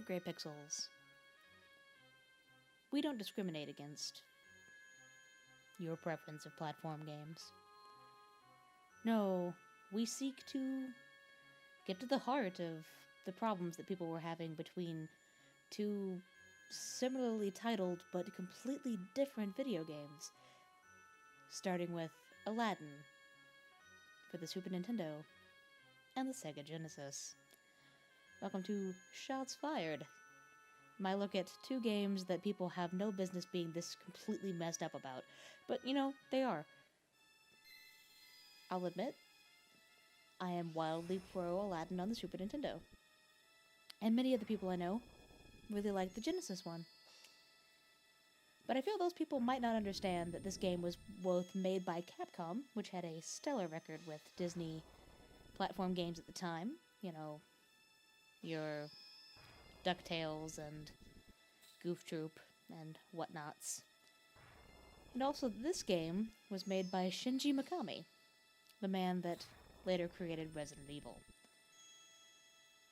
at Gray Pixels, we don't discriminate against your preference of platform games. No, we seek to get to the heart of the problems that people were having between two similarly titled but completely different video games. Starting with Aladdin for the Super Nintendo and the Sega Genesis. Welcome to Shots Fired, my look at two games that people have no business being this completely messed up about. But, you know, they are. I'll admit, I am wildly pro Aladdin on the Super Nintendo. And many of the people I know really like the Genesis one. But I feel those people might not understand that this game was both made by Capcom, which had a stellar record with Disney platform games at the time. You know, your DuckTales and Goof Troop and whatnots. And also, this game was made by Shinji Mikami, the man that later created Resident Evil.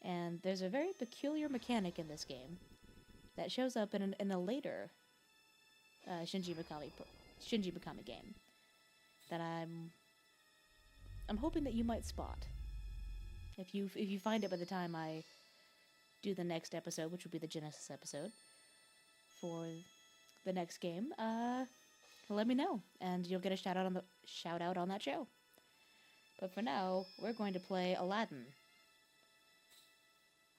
And there's a very peculiar mechanic in this game that shows up in a later Shinji Mikami game that I'm hoping that you might spot. If you find it by the time I do the next episode, which will be the Genesis episode for the next game, let me know, and you'll get a shout out on that show. But for now, we're going to play Aladdin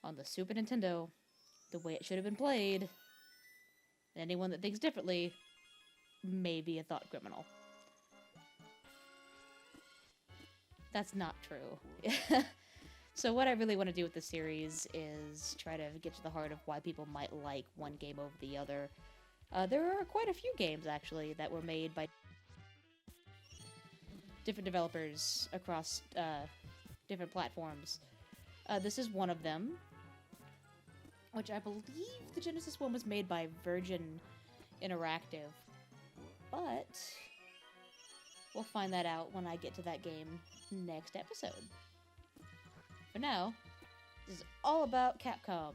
on the Super Nintendo, the way it should have been played. And anyone that thinks differently may be a thought criminal. That's not true. So what I really want to do with this series is try to get to the heart of why people might like one game over the other. There are quite a few games, actually, that were made by different developers across different platforms. This is one of them, which I believe the Genesis one was made by Virgin Interactive, but we'll find that out when I get to that game next episode. For now, this is all about Capcom.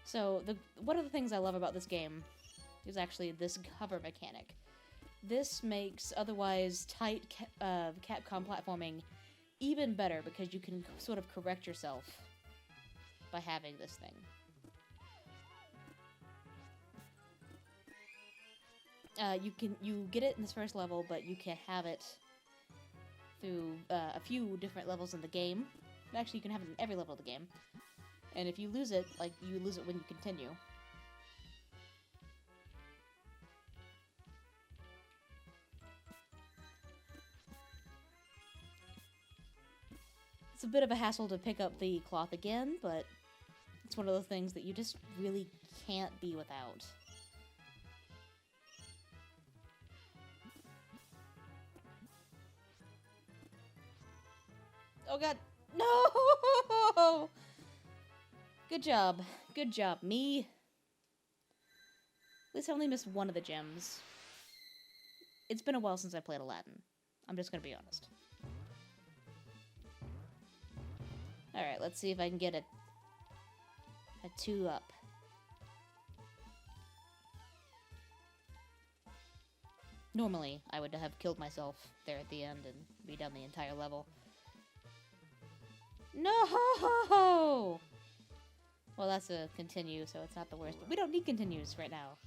So, one of the things I love about this game is actually this cover mechanic. This makes otherwise tight Capcom platforming even better because you can sort of correct yourself by having this thing. You get it in this first level, but you can have it through a few different levels in the game. Actually, you can have it in every level of the game. And if you lose it, you lose it when you continue. It's a bit of a hassle to pick up the cloth again, but it's one of those things that you just really can't be without. Oh god, no! Good job. Good job, me. At least I only missed one of the gems. It's been a while since I played Aladdin. I'm just gonna be honest. Alright, let's see if I can get a 2-up. Normally, I would have killed myself there at the end and be done the entire level. No! Well, that's a continue, so it's not the worst. But we don't need continues right now.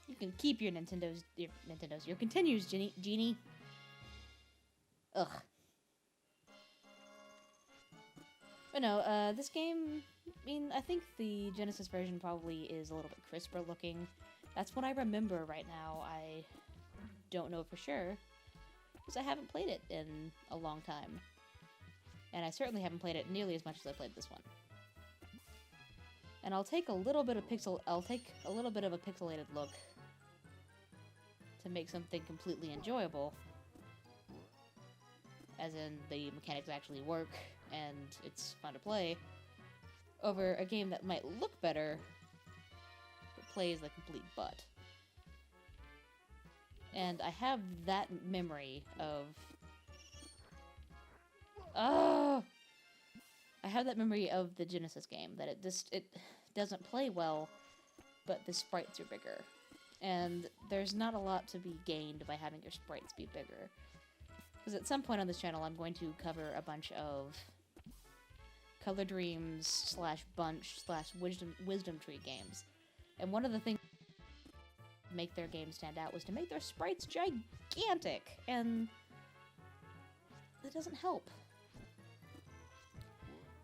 You can keep your your continues, Genie. Ugh. But no, this game, I mean, I think the Genesis version probably is a little bit crisper looking. That's what I remember right now. I don't know for sure, because I haven't played it in a long time. And I certainly haven't played it nearly as much as I played this one. And I'll take a little bit of a pixelated look to make something completely enjoyable. As in, the mechanics actually work, and it's fun to play, over a game that might look better, but plays the complete butt. And I have that memory of... Oh! I have that memory of the Genesis game, that it doesn't play well, but the sprites are bigger. And there's not a lot to be gained by having your sprites be bigger. Because at some point on this channel, I'm going to cover a bunch of Color Dreams / Bunch / Wisdom Tree games. And one of the things that make their games stand out was to make their sprites gigantic. And that doesn't help.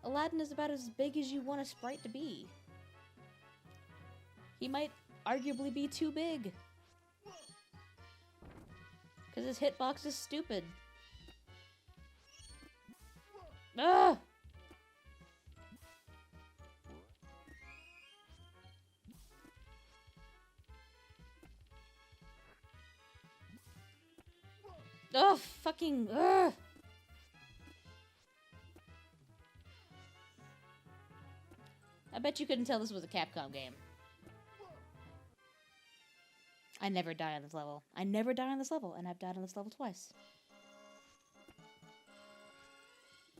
Aladdin is about as big as you want a sprite to be. He might arguably be too big. Because his hitbox is stupid. Ugh! Ugh! Fucking... Ugh! I bet you couldn't tell this was a Capcom game. I never die on this level. I never die on this level, and I've died on this level twice.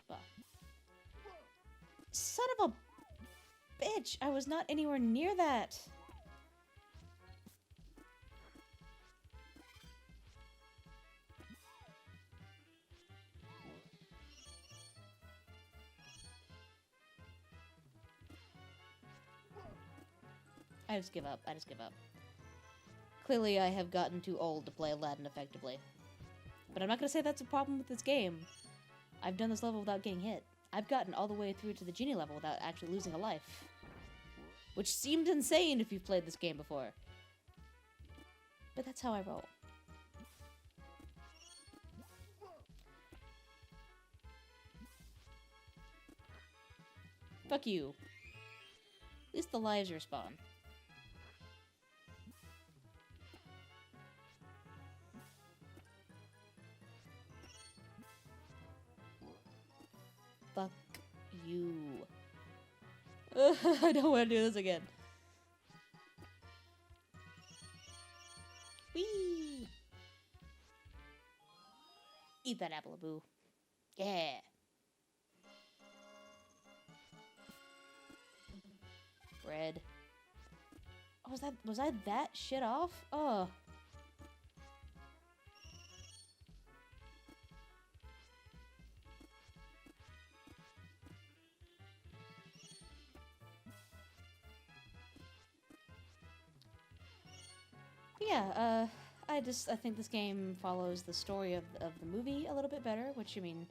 Well. Son of a bitch! I was not anywhere near that! I just give up. I just give up. Clearly, I have gotten too old to play Aladdin effectively. But I'm not going to say that's a problem with this game. I've done this level without getting hit. I've gotten all the way through to the genie level without actually losing a life. Which seemed insane if you've played this game before. But that's how I roll. Fuck you. At least the lives respawn. Fuck you. I don't want to do this again. Whee! Eat that apple, boo. Yeah. Bread. Oh, was I that shit off? Oh. Yeah, I think this game follows the story of the movie a little bit better, which, I mean,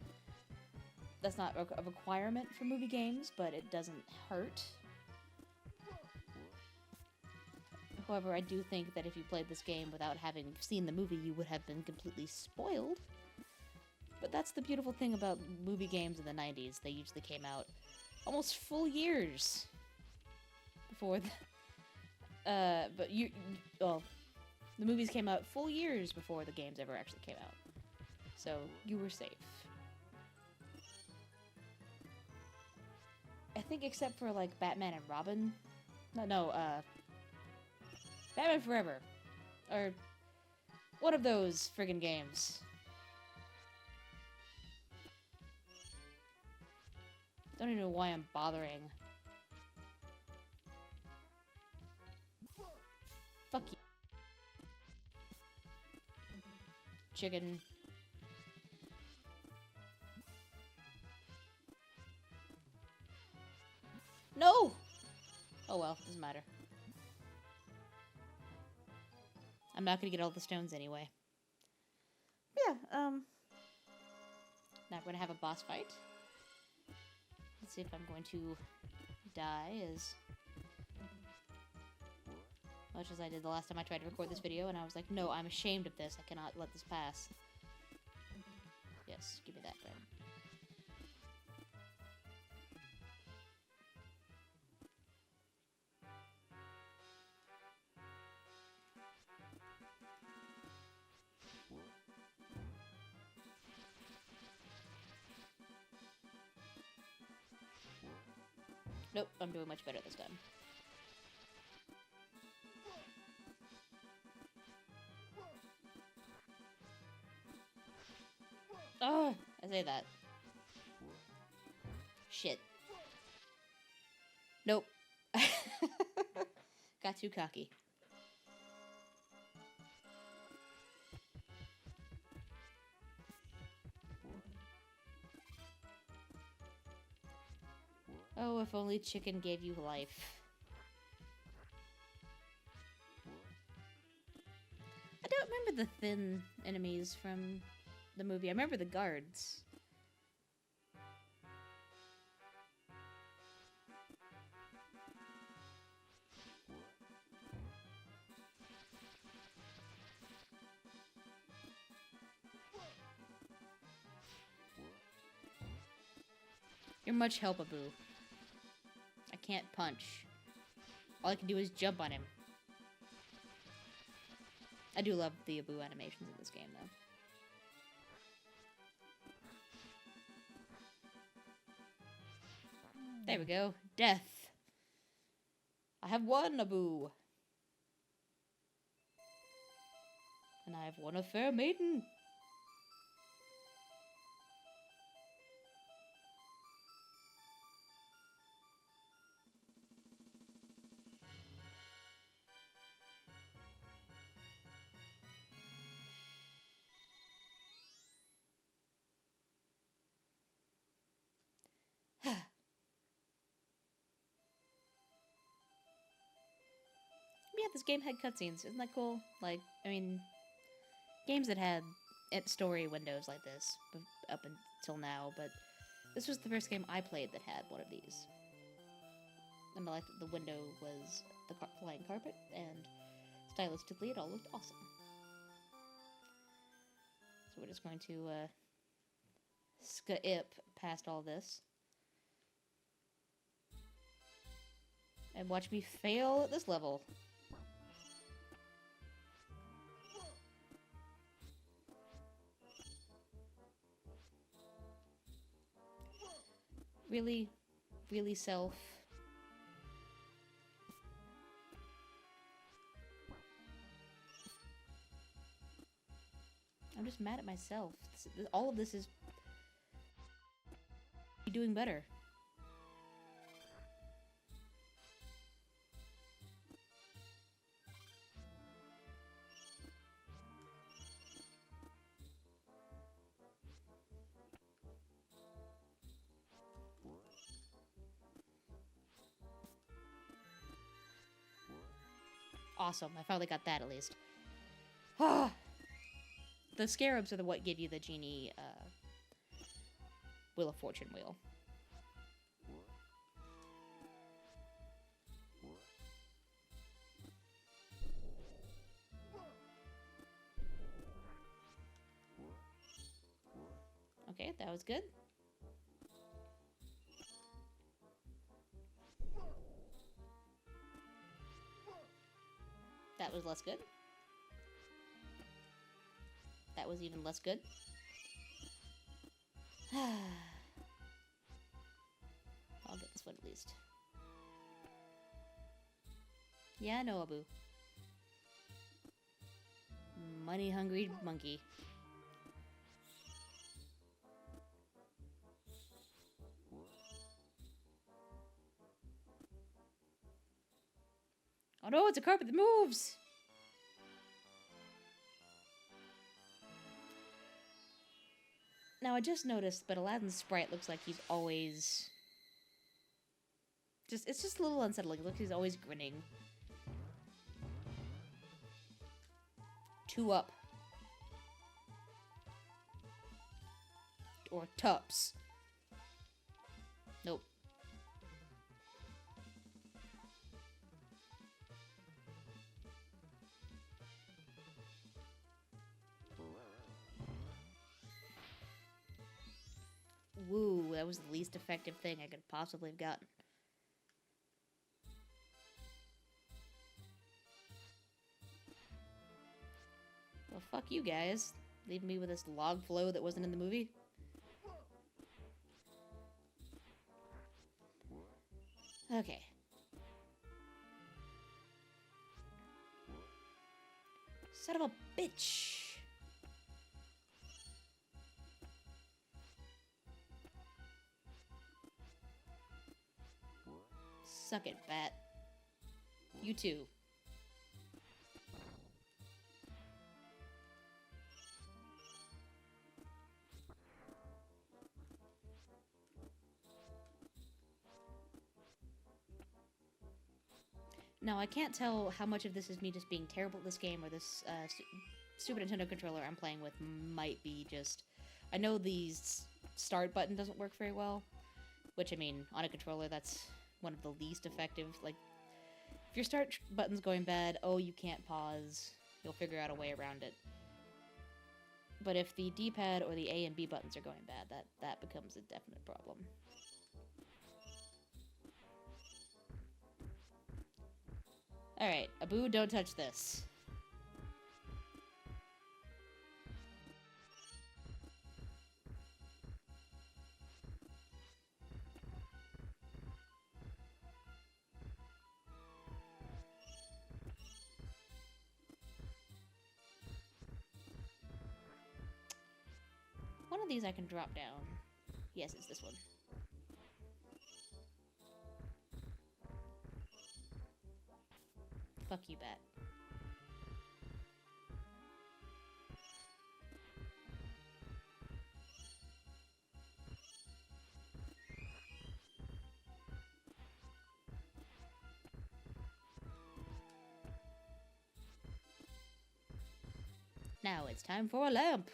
that's not a requirement for movie games, but it doesn't hurt. However, I do think that if you played this game without having seen the movie, you would have been completely spoiled. But that's the beautiful thing about movie games in the 90s. They usually came out almost full years before the movies came out full years before the games ever actually came out. So, you were safe. I think except for, like, Batman and Robin. Batman Forever. Or one of those friggin' games. Don't even know why I'm bothering. Fuck you. Chicken. No! Oh well, doesn't matter. I'm not gonna get all the stones anyway. Yeah, now we're gonna have a boss fight. Let's see if I'm going to die as much as I did the last time I tried to record this video, and I was like, no, I'm ashamed of this. I cannot let this pass. Yes, give me that bread. Nope, I'm doing much better this time. Oh, I say that. Shit. Nope. Got too cocky. Oh, if only chicken gave you life. I don't remember the thin enemies from the movie. I remember the guards. You're much help, Abu. I can't punch. All I can do is jump on him. I do love the Abu animations in this game, though. There we go. Death. I have won, Abu. And I have won a fair maiden. Yeah, this game had cutscenes. Isn't that cool? Like, I mean, games that had story windows like this up until now, but this was the first game I played that had one of these. And I liked that the window was the flying carpet, and stylistically it all looked awesome. So we're just going to skip past all this. And watch me fail at this level. Really, really self. I'm just mad at myself. All of this is doing better. Awesome, I finally got that at least. The scarabs are what give you the genie, Wheel of Fortune wheel. Okay, that was good. That was less good. That was even less good. I'll get this one at least. Yeah, no, Abu. Money-hungry monkey. Oh no, it's a carpet that moves! Now, I just noticed, but Aladdin's sprite looks like he's always... It's just a little unsettling. It looks like he's always grinning. 2 up. Or tups. Nope. Woo, that was the least effective thing I could possibly have gotten. Well, fuck you guys. Leaving me with this log flow that wasn't in the movie. Okay. Son of a bitch. Suck it, bat. You too. Now, I can't tell how much of this is me just being terrible at this game or this Super Nintendo controller I'm playing with might be just... I know the start button doesn't work very well, which, I mean, on a controller, that's one of the least effective. Like, if your start button's going bad, oh, you can't pause. You'll figure out a way around it. But if the D-pad or the A and B buttons are going bad, that becomes a definite problem. Alright, Abu, don't touch this. One of these I can drop down. Yes, it's this one. Fuck you, bat. Now it's time for a lamp.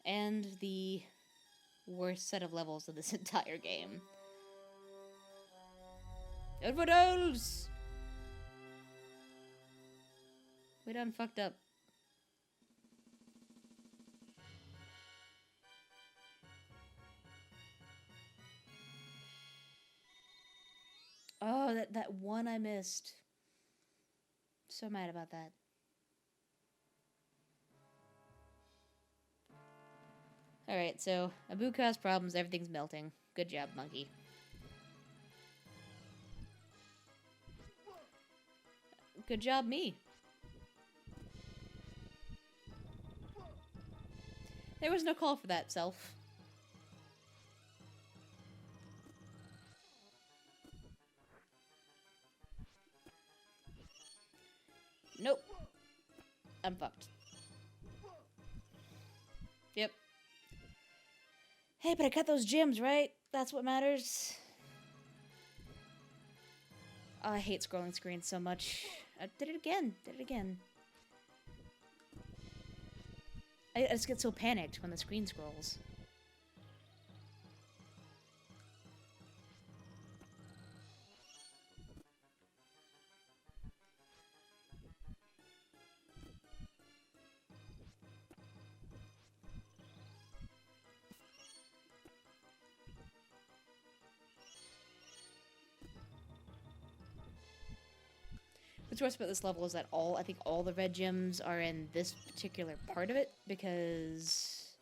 And the worst set of levels of this entire game. Everyone else! We done fucked up. Oh, that one I missed. So mad about that. Alright, so Abu caused problems, everything's melting. Good job, monkey. Good job, me. There was no call for that, self. Nope. I'm fucked. Yep. Hey, but I got those gems, right? That's what matters. Oh, I hate scrolling screens so much. I did it again. I just get so panicked when the screen scrolls. What's worse about this level is that I think all the red gems are in this particular part of it, because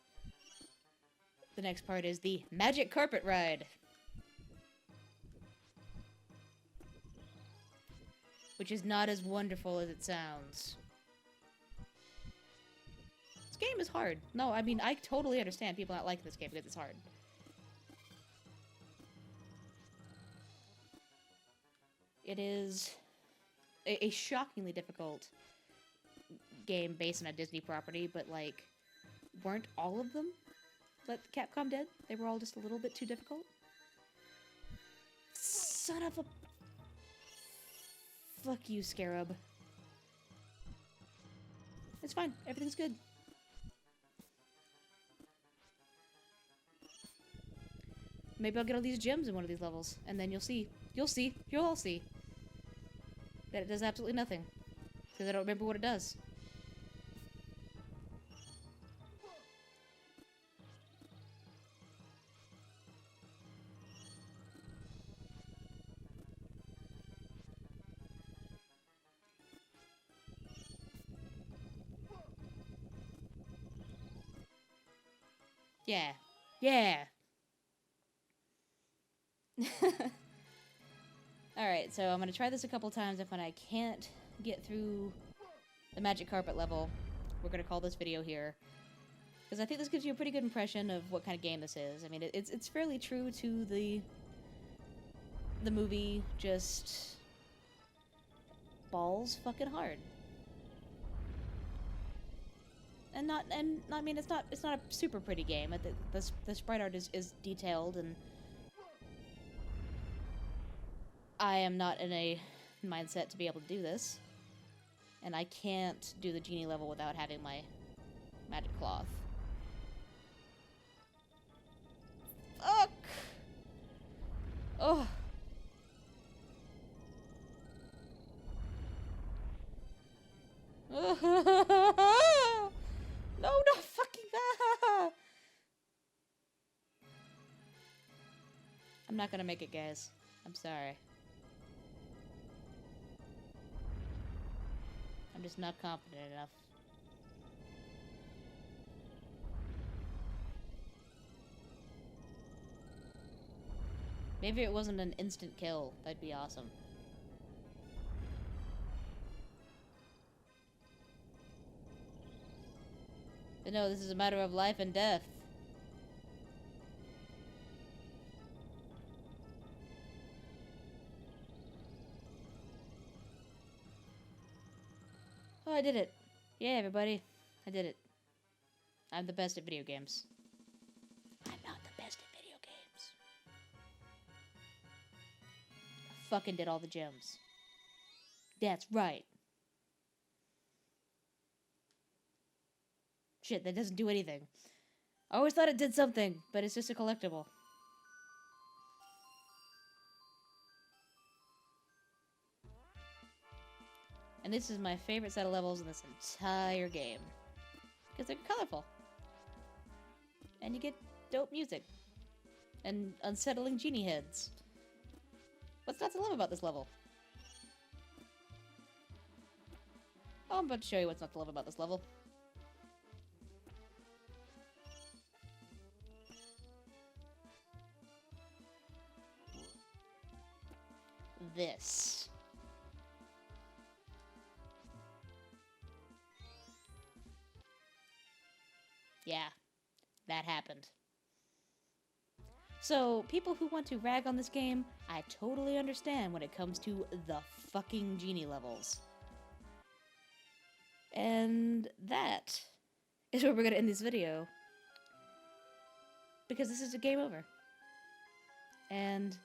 the next part is the magic carpet ride. Which is not as wonderful as it sounds. This game is hard. No, I mean, I totally understand people not like this game because it's hard. It is a shockingly difficult game based on a Disney property, but, like, weren't all of them that Capcom did? They were all just a little bit too difficult? Son of a... Fuck you, Scarab. It's fine. Everything's good. Maybe I'll get all these gems in one of these levels, and then you'll see. You'll all see. That it does absolutely nothing. Because I don't remember what it does. Yeah. Yeah! Alright, so I'm gonna try this a couple times. If when I can't get through the magic carpet level, we're gonna call this video here. Because I think this gives you a pretty good impression of what kind of game this is. I mean, it's fairly true to the movie, just balls fucking hard. And I mean, it's not a super pretty game. The sprite art is detailed, and I am not in a mindset to be able to do this. And I can't do the genie level without having my magic cloth. Fuck! Oh! No, not fucking that! I'm not gonna make it, guys. I'm sorry. I'm just not confident enough. Maybe it wasn't an instant kill. That'd be awesome. But no, this is a matter of life and death. Oh, I did it. Yeah, everybody. I did it. I'm the best at video games. I'm not the best at video games. I fucking did all the gems. That's right. Shit, that doesn't do anything. I always thought it did something, but it's just a collectible. And this is my favorite set of levels in this entire game. Because they're colorful. And you get dope music. And unsettling genie heads. What's not to love about this level? Oh, I'm about to show you what's not to love about this level. This. Yeah, that happened. So, people who want to rag on this game, I totally understand when it comes to the fucking genie levels. And that is where we're gonna end this video. Because this is a game over. And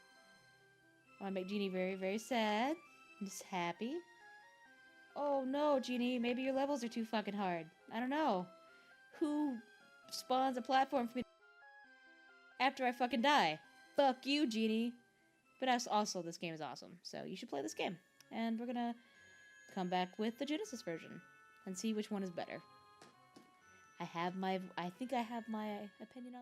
I want to make Genie very, very sad. I'm just happy. Oh no, Genie, maybe your levels are too fucking hard. I don't know. Who spawns a platform for me after I fucking die? Fuck you, Genie. But also, this game is awesome, so you should play this game. And we're gonna come back with the Genesis version and see which one is better. I think I have my opinion on this.